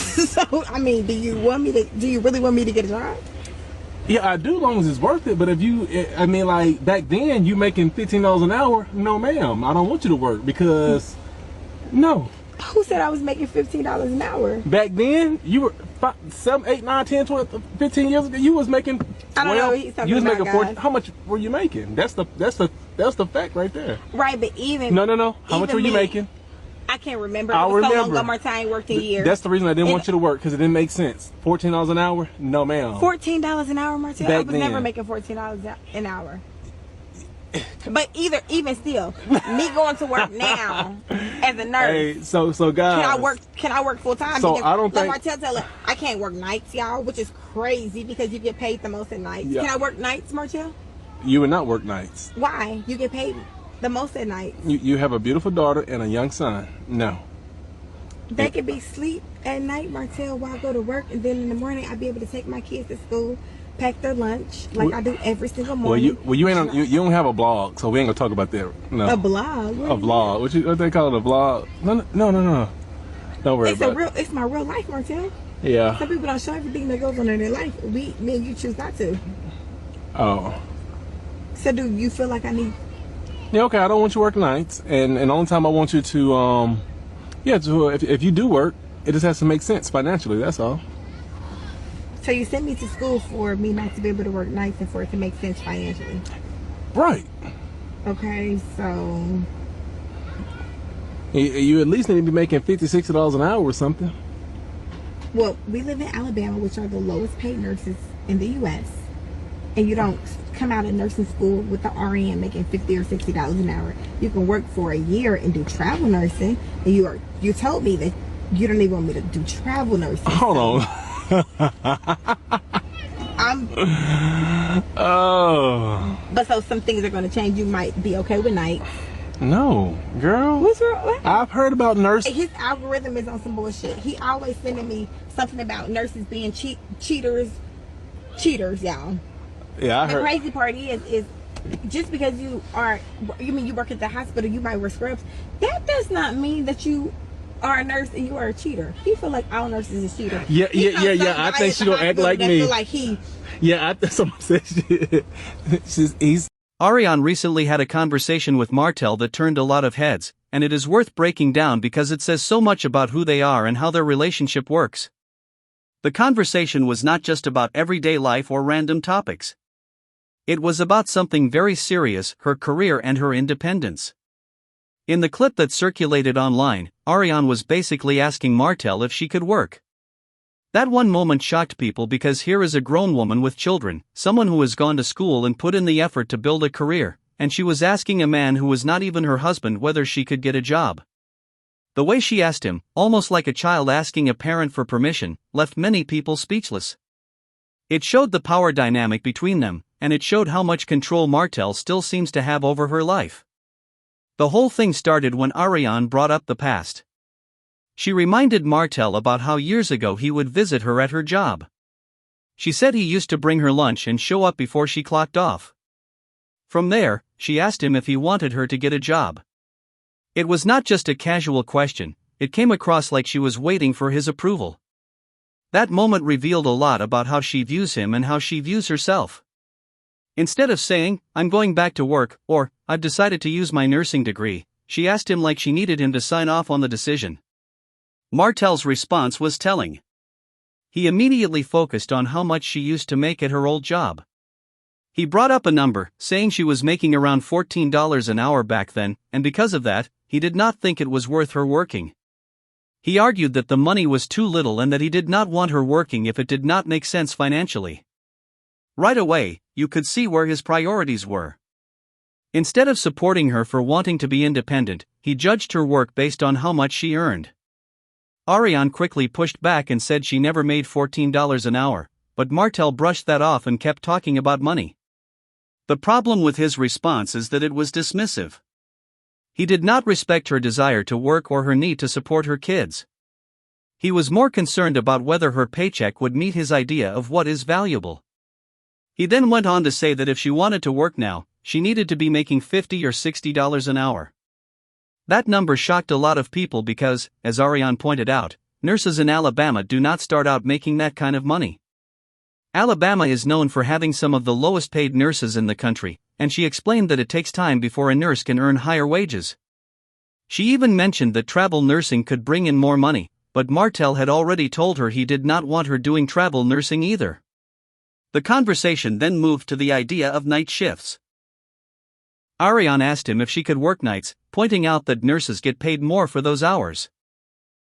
So, I mean, do you really want me to get a job? Yeah, I do, as long as it's worth it. But if I mean, like, back then, you making $15 an hour, no ma'am, I don't want you to work because, no. Who said I was making $15 an hour? Back then, you were 5, 7, 8, 9, 10, 12, 15 years ago, you was making 12. I don't know what he's talking you was about, making 14. How much were you making? That's the fact right there. Right, but even... No. How much were you making? I can't remember. I remember. So long ago, Martell ain't worked in years. That's the reason I didn't want you to work, because it didn't make sense. $14 an hour? No, ma'am. $14 an hour, Martell? Back I was then. never making $14 an hour. But even still, me going to work now as a nurse. Hey, so guys. Can I work full time? So because, I don't think Martell tell her I can't work nights, y'all, which is crazy because you get paid the most at nights. Yeah. Can I work nights, Martell? You would not work nights. Why? You get paid the most at nights. You have a beautiful daughter and a young son. No. They could be sleep at night, Martell, while I go to work, and then in the morning I'd be able to take my kids to school, pack their lunch like I do every single morning. You ain't you don't have a blog, so we ain't gonna talk about that. No. A blog? A blog? What they call it, a blog? No. Don't worry about it. It's my real life, Martell. Yeah. Some people don't show everything that goes on in their life. Me and you choose not to. Oh. So do you feel like I need? Yeah. Okay. I don't want you to work nights, and the only time I want you to if you do work, it just has to make sense financially. That's all. So you sent me to school for me not to be able to work nights and for it to make sense financially. Right. Okay, so you at least need to be making $50, $60 an hour or something. Well, we live in Alabama, which are the lowest paid nurses in the U.S. And you don't come out of nursing school with the RN making $50 or $60 an hour. You can work for a year and do travel nursing. And you told me that you don't even want me to do travel nursing. Hold on. But so some things are going to change. You might be okay with nights. No, girl. What's wrong? What? I've heard about nurses. His algorithm is on some bullshit. He always sending me something about nurses being cheaters, y'all. Yeah, I heard. The crazy part is just because you work at the hospital, you might wear scrubs. That does not mean that you are a nurse and you are a cheater. He feel like all nurses is cheaters. Yeah. I think she gonna act like me. Feel like he. Yeah, someone said he's. Arionne recently had a conversation with Martell that turned a lot of heads, and it is worth breaking down because it says so much about who they are and how their relationship works. The conversation was not just about everyday life or random topics. It was about something very serious, her career and her independence. In the clip that circulated online, Arionne was basically asking Martell if she could work. That one moment shocked people because here is a grown woman with children, someone who has gone to school and put in the effort to build a career, and she was asking a man who was not even her husband whether she could get a job. The way she asked him, almost like a child asking a parent for permission, left many people speechless. It showed the power dynamic between them, and it showed how much control Martell still seems to have over her life. The whole thing started when Arionne brought up the past. She reminded Martell about how years ago he would visit her at her job. She said he used to bring her lunch and show up before she clocked off. From there, she asked him if he wanted her to get a job. It was not just a casual question, it came across like she was waiting for his approval. That moment revealed a lot about how she views him and how she views herself. Instead of saying, "I'm going back to work," or, "I've decided to use my nursing degree," she asked him like she needed him to sign off on the decision. Martell's response was telling. He immediately focused on how much she used to make at her old job. He brought up a number, saying she was making around $14 an hour back then, and because of that, he did not think it was worth her working. He argued that the money was too little and that he did not want her working if it did not make sense financially. Right away, you could see where his priorities were. Instead of supporting her for wanting to be independent, he judged her work based on how much she earned. Arionne quickly pushed back and said she never made $14 an hour, but Martell brushed that off and kept talking about money. The problem with his response is that it was dismissive. He did not respect her desire to work or her need to support her kids. He was more concerned about whether her paycheck would meet his idea of what is valuable. He then went on to say that if she wanted to work now, she needed to be making $50 or $60 an hour. That number shocked a lot of people because, as Arionne pointed out, nurses in Alabama do not start out making that kind of money. Alabama is known for having some of the lowest paid nurses in the country, and she explained that it takes time before a nurse can earn higher wages. She even mentioned that travel nursing could bring in more money, but Martell had already told her he did not want her doing travel nursing either. The conversation then moved to the idea of night shifts. Arionne asked him if she could work nights, pointing out that nurses get paid more for those hours.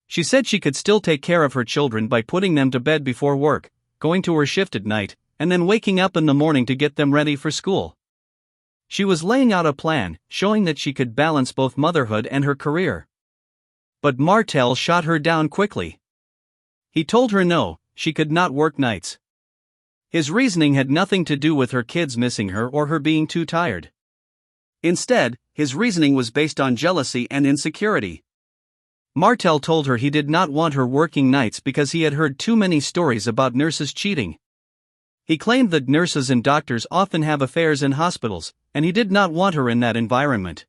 She said she could still take care of her children by putting them to bed before work, going to her shift at night, and then waking up in the morning to get them ready for school. She was laying out a plan, showing that she could balance both motherhood and her career. But Martell shot her down quickly. He told her no, she could not work nights. His reasoning had nothing to do with her kids missing her or her being too tired. Instead, his reasoning was based on jealousy and insecurity. Martell told her he did not want her working nights because he had heard too many stories about nurses cheating. He claimed that nurses and doctors often have affairs in hospitals, and he did not want her in that environment.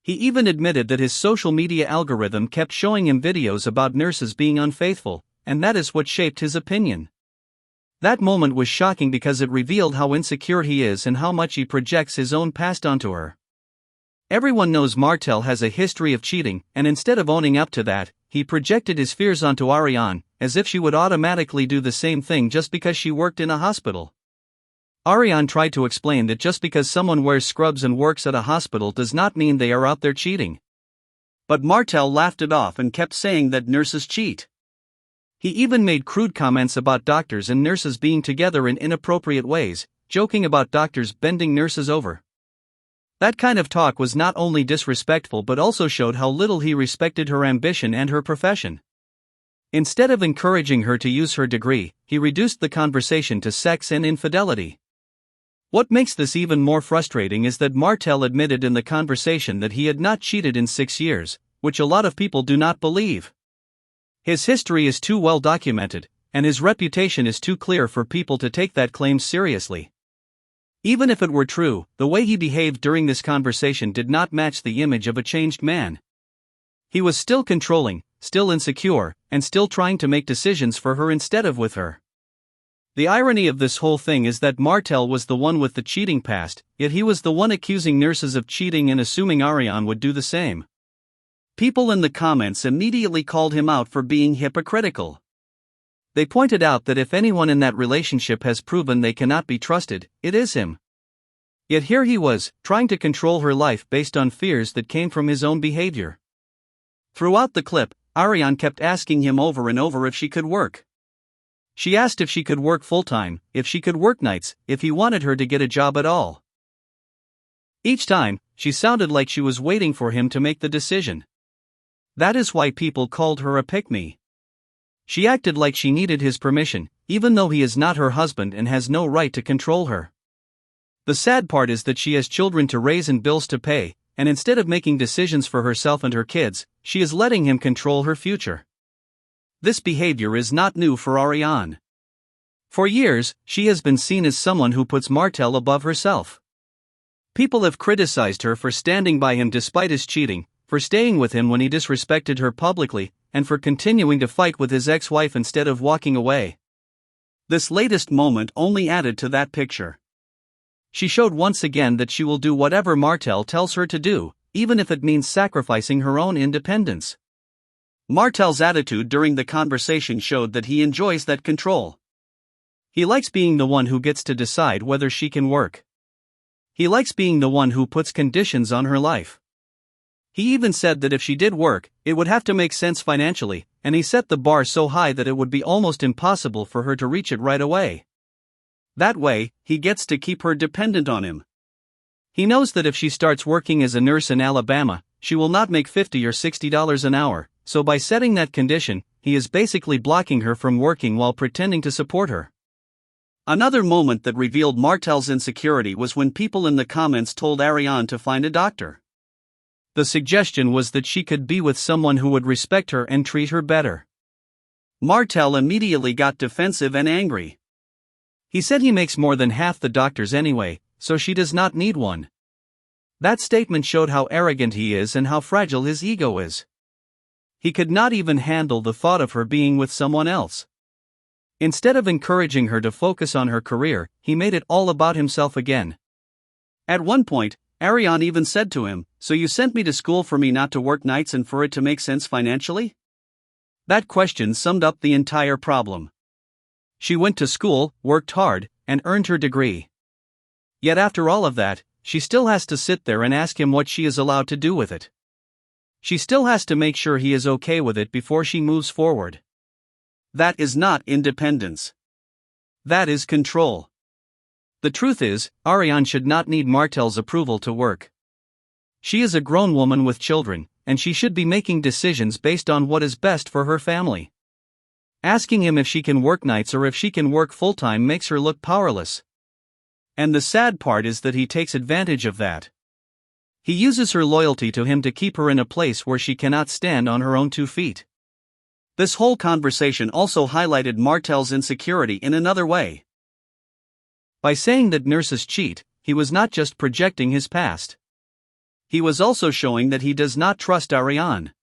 He even admitted that his social media algorithm kept showing him videos about nurses being unfaithful, and that is what shaped his opinion. That moment was shocking because it revealed how insecure he is and how much he projects his own past onto her. Everyone knows Martell has a history of cheating, and instead of owning up to that, he projected his fears onto Arionne, as if she would automatically do the same thing just because she worked in a hospital. Arionne tried to explain that just because someone wears scrubs and works at a hospital does not mean they are out there cheating. But Martell laughed it off and kept saying that nurses cheat. He even made crude comments about doctors and nurses being together in inappropriate ways, joking about doctors bending nurses over. That kind of talk was not only disrespectful but also showed how little he respected her ambition and her profession. Instead of encouraging her to use her degree, he reduced the conversation to sex and infidelity. What makes this even more frustrating is that Martell admitted in the conversation that he had not cheated in 6 years, which a lot of people do not believe. His history is too well documented, and his reputation is too clear for people to take that claim seriously. Even if it were true, the way he behaved during this conversation did not match the image of a changed man. He was still controlling, still insecure, and still trying to make decisions for her instead of with her. The irony of this whole thing is that Martell was the one with the cheating past, yet he was the one accusing nurses of cheating and assuming Arionne would do the same. People in the comments immediately called him out for being hypocritical. They pointed out that if anyone in that relationship has proven they cannot be trusted, it is him. Yet here he was, trying to control her life based on fears that came from his own behavior. Throughout the clip, Arionne kept asking him over and over if she could work. She asked if she could work full-time, if she could work nights, if he wanted her to get a job at all. Each time, she sounded like she was waiting for him to make the decision. That is why people called her a pick-me. She acted like she needed his permission, even though he is not her husband and has no right to control her. The sad part is that she has children to raise and bills to pay, and instead of making decisions for herself and her kids, she is letting him control her future. This behavior is not new for Arionne. For years, she has been seen as someone who puts Martell above herself. People have criticized her for standing by him despite his cheating, for staying with him when he disrespected her publicly, and for continuing to fight with his ex-wife instead of walking away. This latest moment only added to that picture. She showed once again that she will do whatever Martell tells her to do, even if it means sacrificing her own independence. Martell's attitude during the conversation showed that he enjoys that control. He likes being the one who gets to decide whether she can work. He likes being the one who puts conditions on her life. He even said that if she did work, it would have to make sense financially, and he set the bar so high that it would be almost impossible for her to reach it right away. That way, he gets to keep her dependent on him. He knows that if she starts working as a nurse in Alabama, she will not make $50 or $60 an hour, so by setting that condition, he is basically blocking her from working while pretending to support her. Another moment that revealed Martell's insecurity was when people in the comments told Arionne to find a doctor. The suggestion was that she could be with someone who would respect her and treat her better. Martell immediately got defensive and angry. He said he makes more than half the doctors anyway, so she does not need one. That statement showed how arrogant he is and how fragile his ego is. He could not even handle the thought of her being with someone else. Instead of encouraging her to focus on her career, he made it all about himself again. At one point, Arionne even said to him, "So you sent me to school for me not to work nights and for it to make sense financially?" That question summed up the entire problem. She went to school, worked hard, and earned her degree. Yet after all of that, she still has to sit there and ask him what she is allowed to do with it. She still has to make sure he is okay with it before she moves forward. That is not independence. That is control. The truth is, Arionne should not need Martell's approval to work. She is a grown woman with children, and she should be making decisions based on what is best for her family. Asking him if she can work nights or if she can work full-time makes her look powerless. And the sad part is that he takes advantage of that. He uses her loyalty to him to keep her in a place where she cannot stand on her own 2 feet. This whole conversation also highlighted Martell's insecurity in another way. By saying that nurses cheat, he was not just projecting his past. He was also showing that he does not trust Arionne.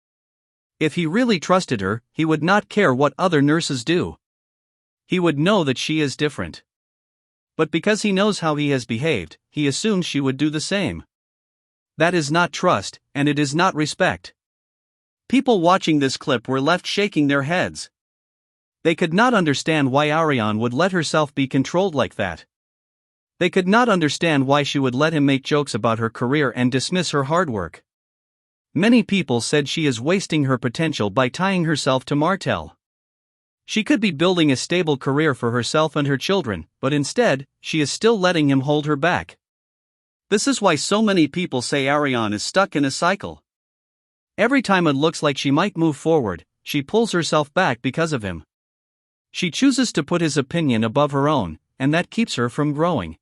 If he really trusted her, he would not care what other nurses do. He would know that she is different. But because he knows how he has behaved, he assumes she would do the same. That is not trust, and it is not respect. People watching this clip were left shaking their heads. They could not understand why Arionne would let herself be controlled like that. They could not understand why she would let him make jokes about her career and dismiss her hard work. Many people said she is wasting her potential by tying herself to Martell. She could be building a stable career for herself and her children, but instead, she is still letting him hold her back. This is why so many people say Arionne is stuck in a cycle. Every time it looks like she might move forward, she pulls herself back because of him. She chooses to put his opinion above her own, and that keeps her from growing.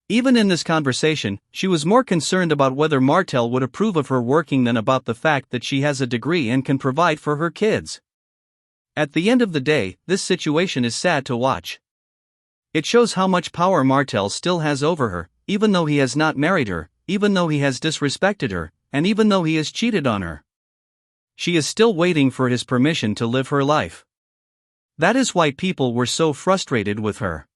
Even in this conversation, she was more concerned about whether Martell would approve of her working than about the fact that she has a degree and can provide for her kids. At the end of the day, this situation is sad to watch. It shows how much power Martell still has over her, even though he has not married her, even though he has disrespected her, and even though he has cheated on her. She is still waiting for his permission to live her life. That is why people were so frustrated with her.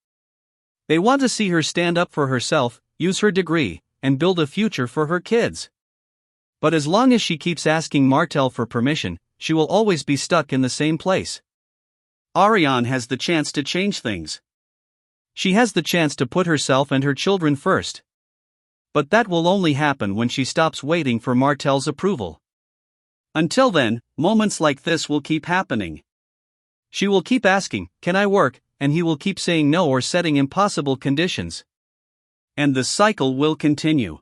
They want to see her stand up for herself, use her degree, and build a future for her kids. But as long as she keeps asking Martell for permission, she will always be stuck in the same place. Arionne has the chance to change things. She has the chance to put herself and her children first. But that will only happen when she stops waiting for Martell's approval. Until then, moments like this will keep happening. She will keep asking, "Can I work?" and he will keep saying no or setting impossible conditions. And the cycle will continue.